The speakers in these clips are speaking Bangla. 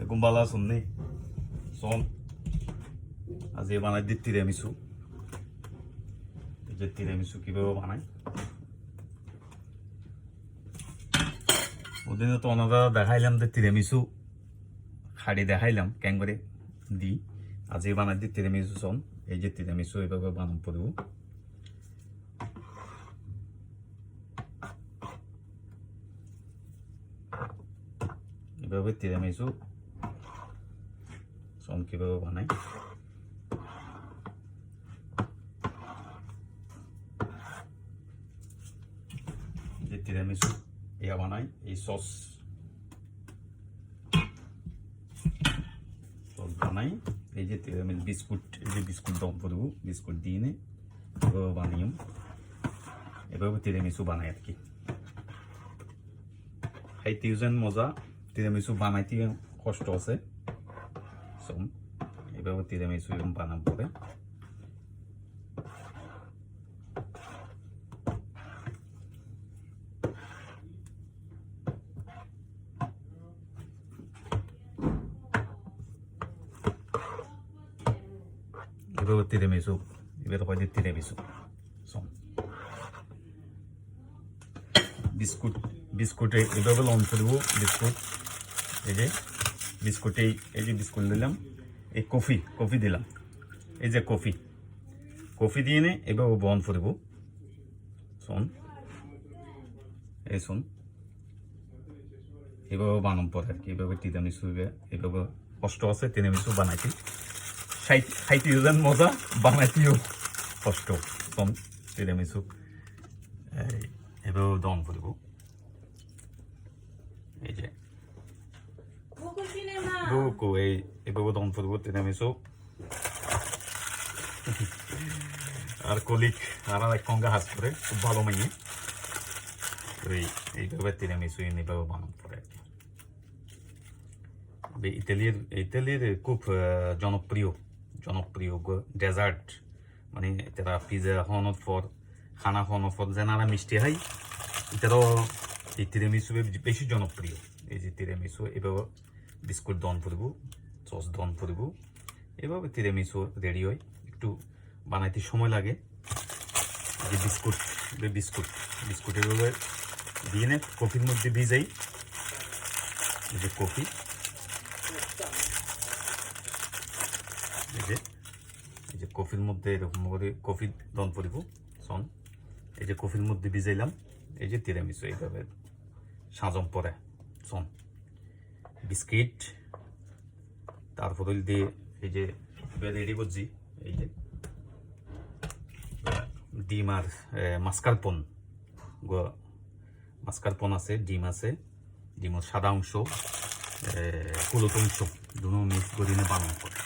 বেগুন বালা শুননি শোন আজ এ বানাই দিই তিরামিসু। এই যে তিরামিসু কিভাবে বানাই ওদিনে তো ওনারা দেখাইলাম যে তিরামিসু খাড়ি দেখাইলাম কেন করে দিই। আজ এই বানাই দিই তিরামিসু শোন। এই যে তিরামিসু এভাবে বানান পড়ব। এভাবে তিরামিসু শোন কিভাবে বানাই। যে তিরামিসু ইয়া বানাই এই সস বানাই। এই যে তিরামিসু বিস্কুট এই যে বিস্কুট দম করবো বিস্কুট দিয়ে নে এভাবে বানিয়ে এভাবে তিরামিসু বানাই আর কি। খাইতে যেন মজা তিরামিসু বানাইতে কষ্ট আছে সব এভাবে তিরামিসু এরকম বানাম পরে এভাবে তিরামিসু এবার হয় তিরামিসু সব বিস্কুট বিস্কুটে এভাবে লঞ্চ করবো বিস্কুট। এই যে বিস্কুটে এই যে বিস্কুট দিলাম এই কফি কফি দিলাম এই যে কফি কফি দিয়ে নে এভাবে বন করব শোন। এই শোন এভাবে বানাম পরে আর কি এভাবে তিরামিসু এভাবে কষ্ট আছে তিরামিসু বানাইতে খাইতে যেন মজা বানাইতেও কষ্ট শোন। তিরামিসু এভাবে দন করব। এই যে এই এভাবে দন করব তিরামিসু। আর কলিক আর এক কঙ্গা হাস করে খুব ভালো মাইয়ে এইভাবে তিরামিসু এইভাবে বানান পরে আর কি। ইতালির খুব জনপ্রিয় ডেজার্ট মানে তারা পিজা হওয়ানোর পর খানা হওয়ানোর পর যেনারা মিষ্টি হয় এটারও এই তিরামিসু বেশি জনপ্রিয়। এই যে তিরামিসু এভাবে বিস্কুট দন করব সস দন করব এভাবে তিরামিসু রেডি হয়। একটু বানাইতে সময় লাগে। যে বিস্কুট বিস্কুট এভাবে দিয়ে নে কফির মধ্যে ভিজাই। এই যে কফি এই যে কফির মধ্যে এরকম করে কফি দন করব শোন। এই যে কফির মধ্যে ভিজাইলাম এই যে তিরামিসু এইভাবে সাজম পরে শোন বিস্কিট তারপরে দিয়ে এই যে রেডি করছি। এই যে ডিম আর মাস্কারপন আছে ডিম আছে ডিমের সাদা অংশ হলুদ অংশ দুটো মিক্স করে বানানো করে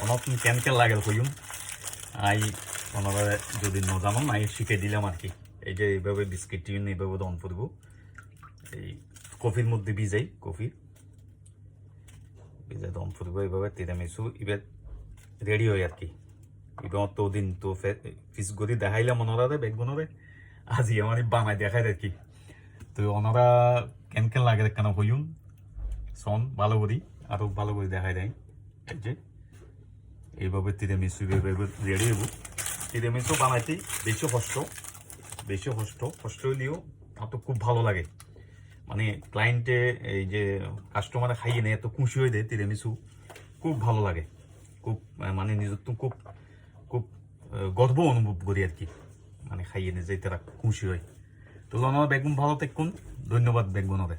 অনেক কেমন লাগে কইম আই ওনারা যদি ন জানো আই শিখে দিলাম আর কি। এই যে এইভাবে বিস্কিট এইভাবে দন করব এই কফির মধ্যে ভিজাই কফি ভিজা দন করব এইভাবে তিরামিসু এবার রেডি হয় আর কি। এবার তো দিন তো ফিস করে দেখাইলাম ওনারা বেগুনরে আজি আমার বানাই দেখাই আর কি। তো ওনারা কেন লাগে কেন হইম শোন ভালো করি আরো ভালো করে দেখাই দেয়। এই যে এইভাবে তিরামিসু রেডি হবো। তিরামিসু বানাইতে বেশি কষ্ট হইলেও আমার তো খুব ভালো লাগে। মানে ক্লায়েন্টে এই যে কাস্টমারে খাইয়ে নেয় এত খুশি হয়ে দেয় তিরামিসু খুব ভালো লাগে। খুব মানে নিজের তো খুব গর্ব অনুভব করি আর কি। মানে খাইয়ে নেয় যে তারা খুশি হয়। তো আমার বেগুন ভালো থাকুন ধন্যবাদ বেগুনরে।